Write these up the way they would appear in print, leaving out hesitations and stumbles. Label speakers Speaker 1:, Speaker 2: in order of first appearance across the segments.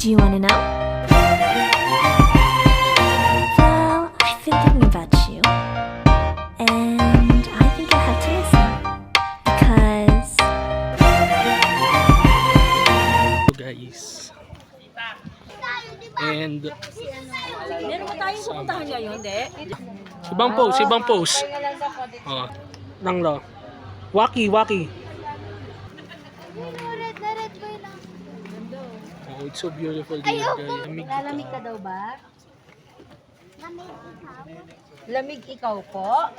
Speaker 1: Do you want to know? Well, I've been thinking about you. And I think I have to listen. Because...
Speaker 2: Guys. And
Speaker 3: Meron ba tayong pupuntahan ngayon, de?
Speaker 2: ibang pose. Oh, nang lo. Waki. Oh, it's so beautiful here, guys.
Speaker 3: Lalamig ka daw ba? Lamig ikaw po?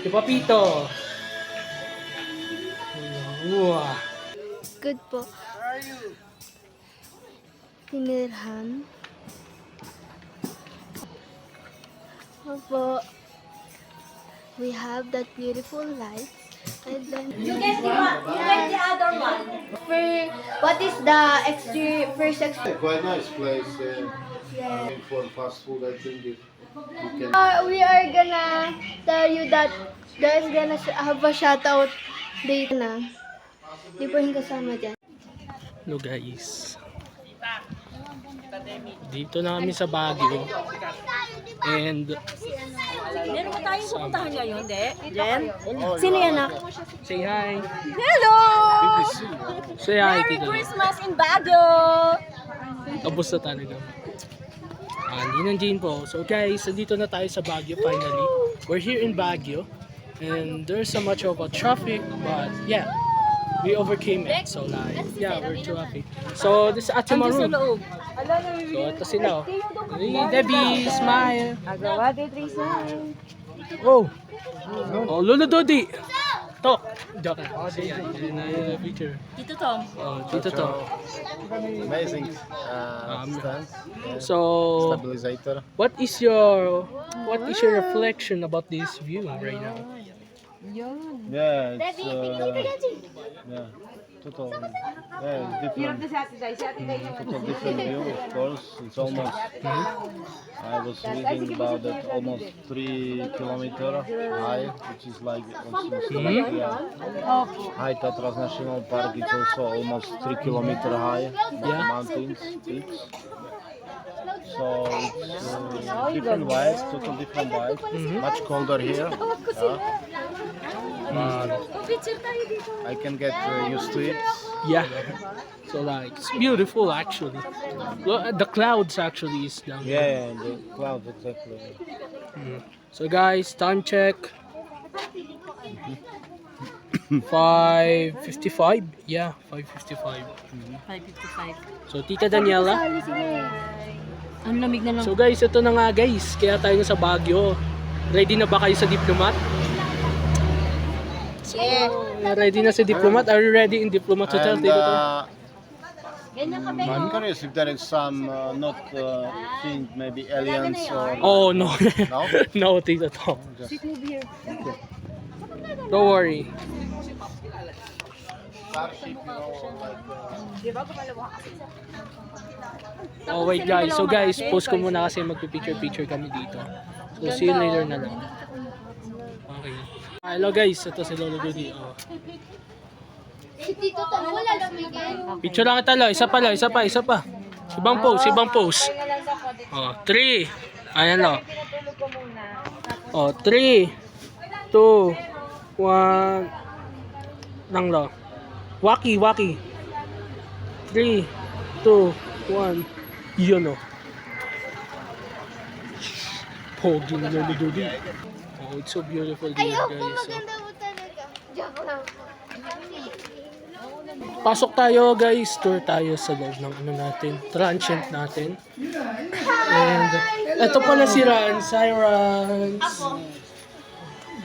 Speaker 2: Si Papito. Wow.
Speaker 4: Good po. Tinirhan. Opo. We have that beautiful light. And then
Speaker 3: You get the other one.
Speaker 4: what is the first
Speaker 5: Quite nice place. For fast food, I think you can.
Speaker 4: we are gonna tell you that there's gonna have a shoutout date na. Di po yung kasama dyan.
Speaker 2: Hello guys. Dito na kami sa Baguio. And
Speaker 3: Meron ba tayong pupuntahan ngayon, de? Jen?
Speaker 4: Sino yan, anak?
Speaker 2: say hi.
Speaker 3: Hello!
Speaker 2: Say hi,
Speaker 3: Merry
Speaker 2: Tito.
Speaker 3: Christmas in Baguio!
Speaker 2: Tapos na talaga. Hindi ng Jane po. So guys, dito na tayo sa Baguio finally. We're here in Baguio. And there's so much of a traffic. But yeah, we overcame it. So like, yeah, we're too happy. So this is Ate
Speaker 3: Ando sa
Speaker 2: Maroon.
Speaker 3: loob.
Speaker 2: So ito sila. Hey, Debbie, smile.
Speaker 3: Agawa, de, Tracy.
Speaker 2: Oh. Oh, Lolo Dodi. Talk. Joke. Say hi. Picture.
Speaker 3: Dito, Tom.
Speaker 2: Oh, dito to.
Speaker 5: Amazing stand.
Speaker 2: So,
Speaker 5: Stabilizer.
Speaker 2: what is your reflection about this view right now?
Speaker 5: Yeah, it's yeah, total. Yeah, it's different. Total different view, of course. It's almost. I was reading about that almost 3 kilometer high, which is like almost High Tatras National Park. It's also almost 3 kilometer high.
Speaker 2: Yeah.
Speaker 5: Mountains, peaks. So it's different vibes, total different vibes. Much colder here. Yeah. I can get used to it.
Speaker 2: Yeah. So like, it's beautiful actually. The clouds actually is down there.
Speaker 5: Yeah, the clouds exactly.
Speaker 2: So guys, time check. 5:55. Yeah, 5:55.
Speaker 3: 5:55.
Speaker 2: So Tita Daniela.
Speaker 3: Ang lamig na lang.
Speaker 2: So guys, ito na nga guys. Kaya tayo na sa Baguio. Ready na ba kayo sa Diplomat?
Speaker 3: Yeah.
Speaker 2: Ready na sa Diplomat? Are you ready in Diplomat Hotel?
Speaker 5: And
Speaker 2: Dito to?
Speaker 5: I'm curious if there is some not think maybe aliens or
Speaker 2: Oh no.
Speaker 5: no.
Speaker 2: No, Tito Tom.
Speaker 5: Just
Speaker 2: Don't worry.
Speaker 5: starship, like.
Speaker 2: Oh wait guys. So guys, post ko muna kasi magpipicture kami dito. So see you later na lang. Okay. Hello guys, ito si Lolo Dudi. Oh.
Speaker 4: Si Tito Tom, wala lamigin.
Speaker 2: Picture lang kita lo, isa pa. Ibang pose. Oh, 3. Ayan lo. Oh, 3 2 1 lang lo. Waki. 3 2 1. Yun oh. Pogi na Lolo Dudi. Oh, it's so beautiful here,
Speaker 4: Ayoko,
Speaker 2: guys. So,
Speaker 4: maganda mo talaga. Joke lang.
Speaker 2: pasok tayo guys, tour tayo sa loob ng transient natin. And eto pala si Rans. Hi Rans.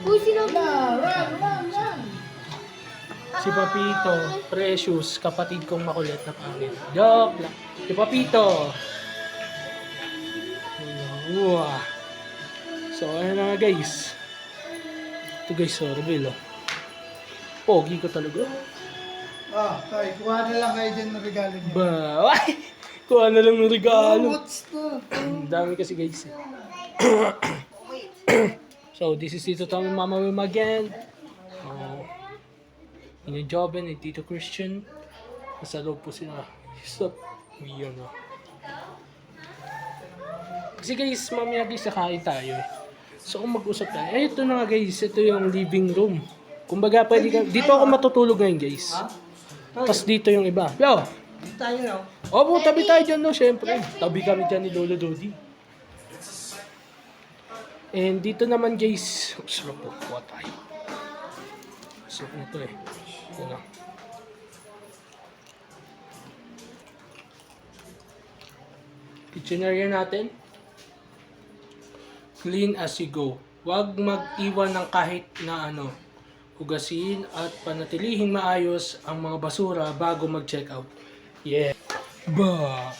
Speaker 4: Uy, sino ba?
Speaker 2: Si Papito, Precious, kapatid kong makulit na pangit. Joke lang. Si Papito. Wow. So ayun na nga guys. Ito guys, so reveal oh. Pogi ko talaga.
Speaker 6: Tay, kuha na lang kayo dyan ng regalo niyo.
Speaker 2: Ba, ay, kuha na lang ng regalo.
Speaker 6: What's to?
Speaker 2: Ang dami kasi guys. So this is Tito Tom and Mama Wim again. Ina Joben and Tito Christian. Nasa loob po sila. Stop. Yun, no? Kasi guys, mamaya guys, kakain tayo eh. So kung mag-usap tayo, ito na nga guys, ito yung living room. Kumbaga, pwede ka, dito ako matutulog ngayon guys. Tapos dito yung iba. Yo!
Speaker 6: Tayo na.
Speaker 2: Opo, tabi tayo dyan, no? Siyempre, tabi kami dyan ni Lolo Dodi. And dito naman guys, sarap po, kuha tayo. Sarap na to eh. Yan, no? Kitchen area natin. Clean as you go. Huwag mag-iwan ng kahit na ano. Hugasin at panatilihing maayos ang mga basura bago mag-check out. Yeah. Ba.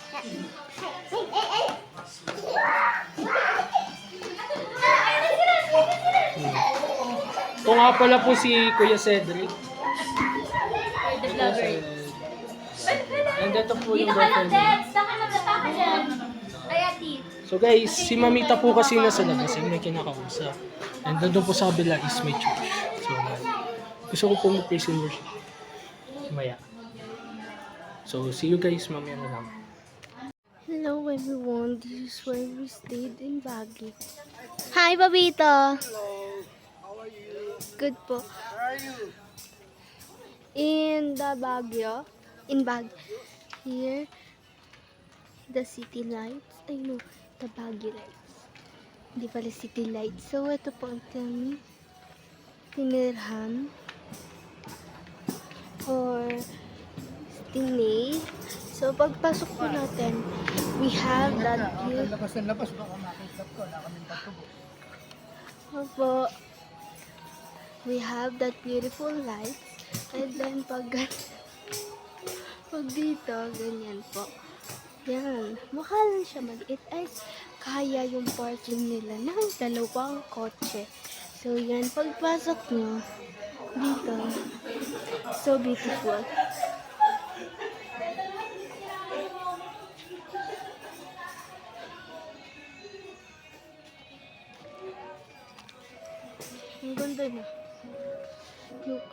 Speaker 2: Ito nga pala po si Kuya Cedric. And ito po yung girlfriend niya. So guys, si Mamita po kasi nasa labas, yung may kinakausap. And doon po sa kabila is may church. So gusto ko po mag-praise and worship. Maya. So see you guys mamaya na lang.
Speaker 4: Hello everyone, this is where we stayed in Baguio. Hi, Babito!
Speaker 6: Hello. How are you?
Speaker 4: Good po.
Speaker 6: Where are you?
Speaker 4: In the Baguio, here, the city lights, I know, the Baguio lights. Hindi pala city lights. So, ito po ang kami tinirhan or stinay. So, pagpasok po natin, we have that view.
Speaker 6: Labas ng labas. Baka makita ko. Wala kaming patubo.
Speaker 4: Opo. We have that beautiful light. And then pag dito, ganyan po. Yan. Mukha lang siya maliit. Ay, kaya yung parking nila ng dalawang kotse. So yan, pagpasok nyo dito, so beautiful. Ang ganda na. Look.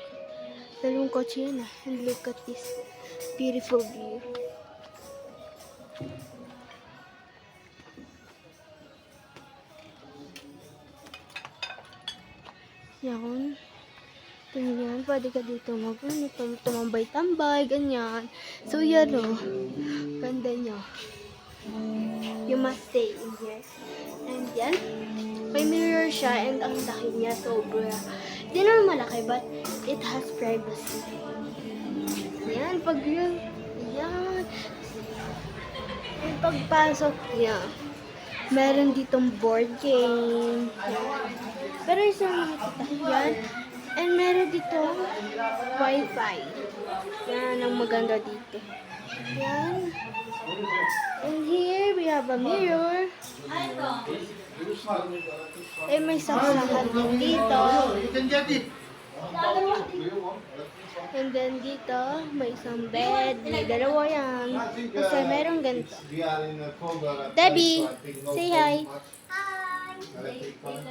Speaker 4: Dalawang kotse yan ah. And look at this beautiful view. Yan. Ganyan. Pwede ka dito tumambay-tambay. Ganyan. So yan o. Ganda nyo. You must stay in here. And yan. May mirror siya and ang laki niya sobra. Di naman malaki but it has privacy. Yan, pag yun, yan. Yung pagpasok niya, meron ditong board game. Yan. Pero isang makikita yan. And meron ditong wifi. Yan ang maganda dito. Yan. And here we have a mirror. Eh, may saksakan din dito.
Speaker 6: You can get it.
Speaker 4: And then dito, may isang bed. May dalawa yan. Kasi meron ganito. Debbie, say hi.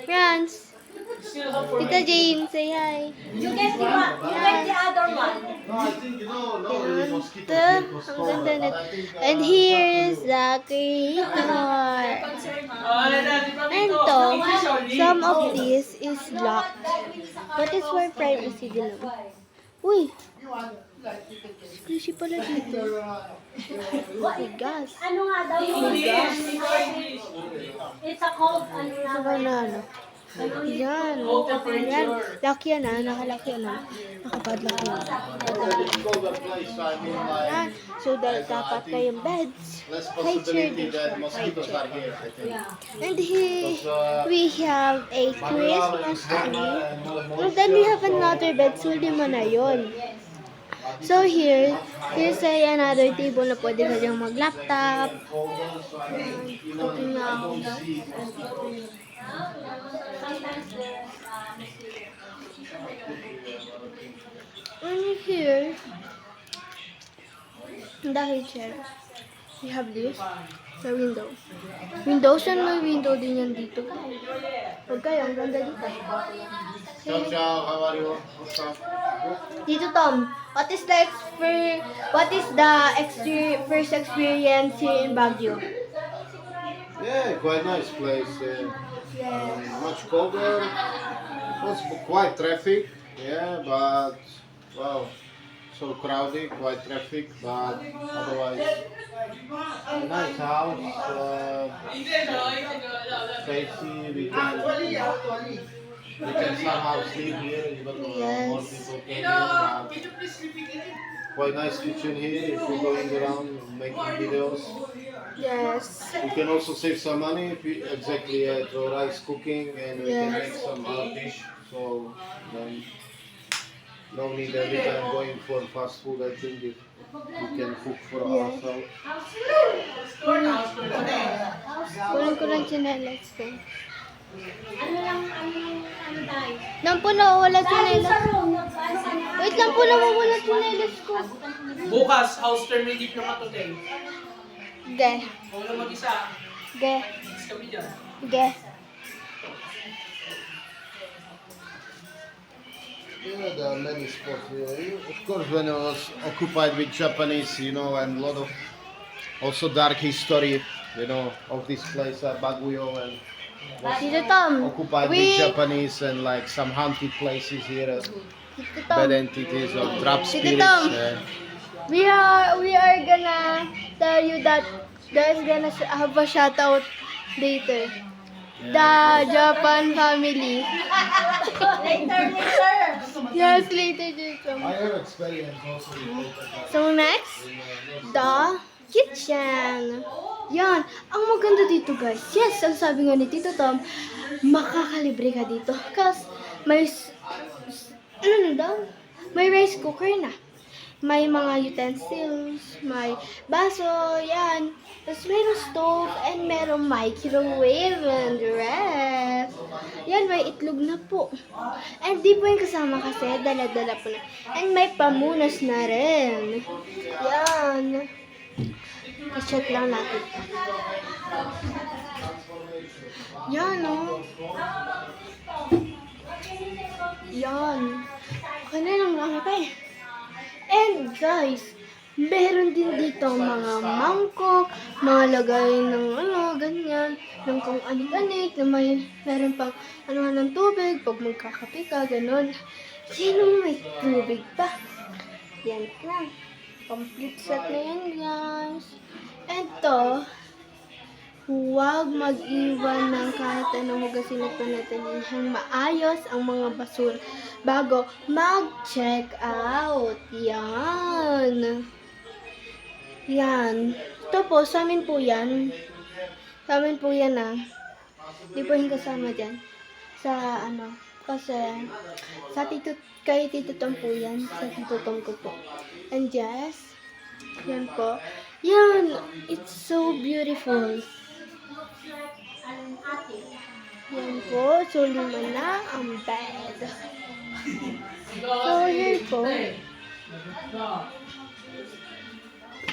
Speaker 4: Franz. Tita Jane, say hi.
Speaker 3: You get the other one.
Speaker 4: Ito, ang ganda na. And here's the creator. And to, some of this is locked. But it's for privacy din naman. Uy! Squishy pala dito. May gas.
Speaker 3: Ano nga daw yung gas? It's a cold, ano nga
Speaker 4: Ito ba na ano? Yan. Yan. Lock yan ah. Nakalak yan ah. Nakapadlock yan. Yan. So, dapat kayong beds. High chair din siya. High chair. And here, we have a Christmas tree. And then we have another bed. So, lima na yun. So, here's another table na pwede ka diyang mag-laptop. Ito na ako. And here, dahil chair, we have this, the window. Windows yan, may window din yan dito. Huwag kayo, ang ganda dito.
Speaker 5: Ciao, ciao. How are you? What's up?
Speaker 4: Tito Tom, what is the first experience here in Baguio?
Speaker 5: Yeah, quite nice place. Much colder. Was quite traffic. Yeah, but wow, so crowded, quite traffic. But otherwise, a nice house. Spacey. We can somehow sleep here, even more
Speaker 4: Yes.
Speaker 5: people came here. Quite nice kitchen here if you're going around making videos.
Speaker 4: Yes.
Speaker 5: You can also save some money if you exactly throw rice cooking and we can make some hard dish. So then no need every time going for fast food. I think if we can cook for
Speaker 4: Yeah.
Speaker 5: ourselves.
Speaker 4: Kunin ko lang chinelas ko.
Speaker 3: Ano tayo?
Speaker 4: Nang po nawawala
Speaker 3: Tayo
Speaker 4: chinelas.
Speaker 3: sa room, nag-asa niya.
Speaker 4: Wait lang po, nawawala chinelas ko.
Speaker 2: Bukas, house term relief naman today.
Speaker 4: Ge.
Speaker 2: Huwag lang mag-isa.
Speaker 4: Ge.
Speaker 2: Mas kami dyan.
Speaker 4: Ge.
Speaker 5: Yeah, there are many spots here. Of course, when it was occupied with Japanese, and a lot of also dark history, of this place, Baguio, and
Speaker 4: Tito Tom,
Speaker 5: occupied with Japanese and like some haunted places here,
Speaker 4: Tito
Speaker 5: bad
Speaker 4: Tom,
Speaker 5: entities or trap
Speaker 4: Tito
Speaker 5: spirits.
Speaker 4: Tom. we are gonna tell you that there's gonna have a shoutout later. The Japan family.
Speaker 3: Later.
Speaker 4: Yes, later, Tito Tom.
Speaker 5: I have experience also.
Speaker 4: So next, the kitchen. Yan. Ang maganda dito, guys. Yes, ang sabi nga ni Tito Tom, makakalibre ka dito. Kasi may rice cooker na. May mga utensils, may baso, yan. Tapos mayroong stove and mayroong microwave and the rest. Yan, may itlog na po. And di po yung kasama kasi, dala-dala po na. And may pamunas na rin. Yan. I-check lang natin. Yan, oh. Yan. Okay na lang lang pa eh. And guys, meron din dito mga mangkok, mga lagay ng ganyan, ng kung anik-anik, na meron pang ng tubig, pag magkakape ka, ganon. Yan, may tubig pa. Yan lang. Complete set na yan, guys. And to, huwag mag-iwan ng kahit anong hugasin at panatilihan maayos ang mga basura bago mag-check out. Yan. Yan. Ito po, sa amin po yan. Sa amin po yan Di po yung kasama dyan. Sa kasi kay Tito Tom po yan. Sa Tito Tom ko po. And yes, yan po. Yan. It's so beautiful. Yan po. So, 5 na ang bed. So, here po.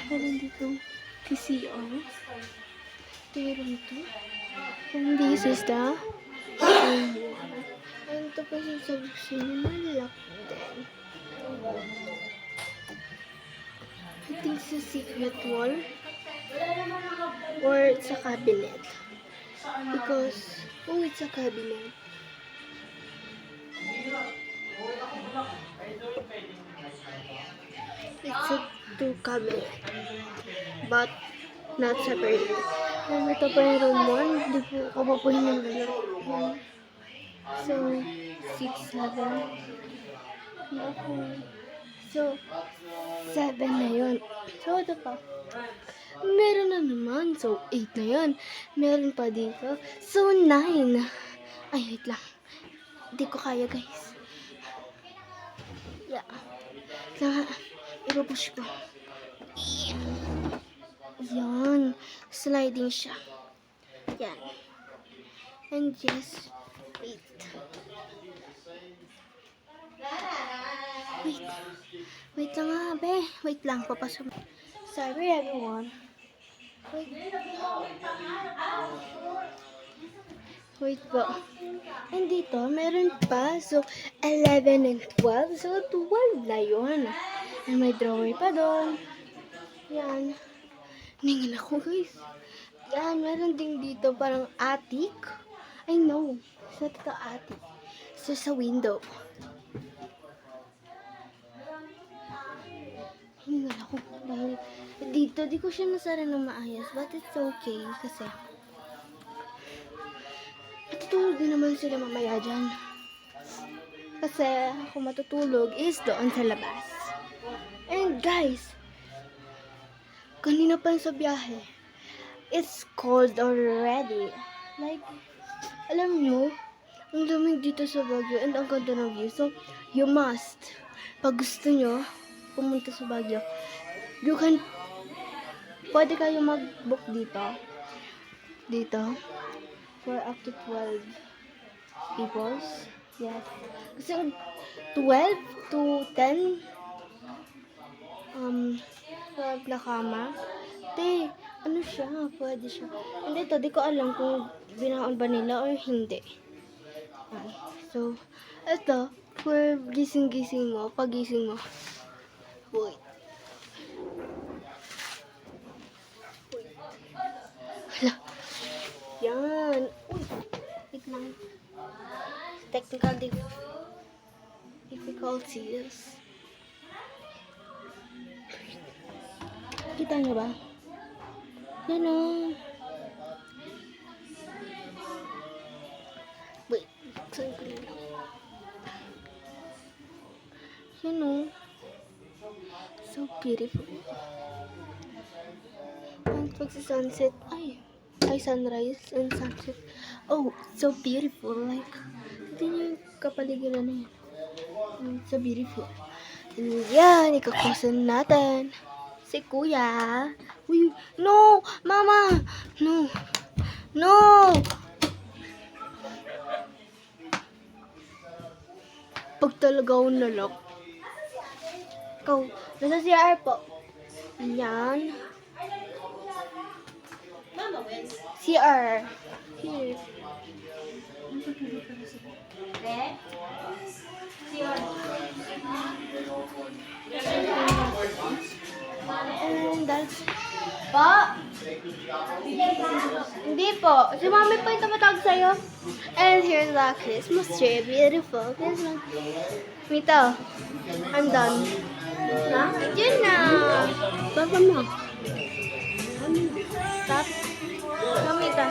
Speaker 4: Meron dito PCO. Ito yung room to. And this is the room. And ito po yung sabi lock din. I think it's a secret wall. Or it's a cabinet. Because, it's a cabinet. It's a 2 cabinet. But, not separate. And ito pa yung room 1. Hindi po kapapuhin ng gano'n. So, 6, 7. So, 7 na yun. So, ito pa. Meron na naman. So, 8 na yun. Meron pa dito. So, 9. Ay, wait lang. Hindi ko kaya, guys. Yeah. Kaya, ipapush ko. Yan. Sliding siya. Yan. And just wait. Wait lang nga, be. Wait lang, papasok. Sorry, everyone. Wait. Wait po. And dito, meron pa. So, 11 and 12. So, 12 na yun. And may drawer pa doon. Yan. Ningin ako, guys. Yan, meron din dito parang attic. I know. It's not the attic. It's just a window. Ningin ako. Dahil dito, di ko siya nasara ng maayos. But it's okay. Kasi matutulog din naman sila mamaya dyan. Kasi kung matutulog is doon sa labas. And guys, kanina pa sa biyahe, it's cold already. Like, alam nyo, ang lamig dito sa Baguio and ang ganda ng view. So, you must, pag gusto nyo pumunta sa Baguio, pwede kayo mag-book dito, for up to 12 peoples. Yes. Kasi 12 to 10 12 na kama. Ano siya? Pwede siya. Hindi to, di ko alam kung binaon ba nila or hindi. So, ito, for gising-gising mo, pagising mo. Wait. Hala. Yan. Uy. Wait lang. Technical difficulties. Kita nyo ba? Yan o. Wait. Saan ko lang? Yan o. So beautiful. Ang pagsa-sunset. Ay, sunrise and sunset. Oh, so beautiful. Like, ito yung kapaligiran na yan. So beautiful. And yan, ikakusan natin. Si Kuya. Uy, no! Mama! No! No! Pag talaga ako nalak. Ikaw, nasa CR po. Yan. CR. Here. And that's... Pa? Hindi po. Si Mami po yung tumatawag sa'yo. And here's the Christmas tree. Beautiful Christmas. Mito, I'm done. Na? Yun na. Baba mo. Stop. Mamita.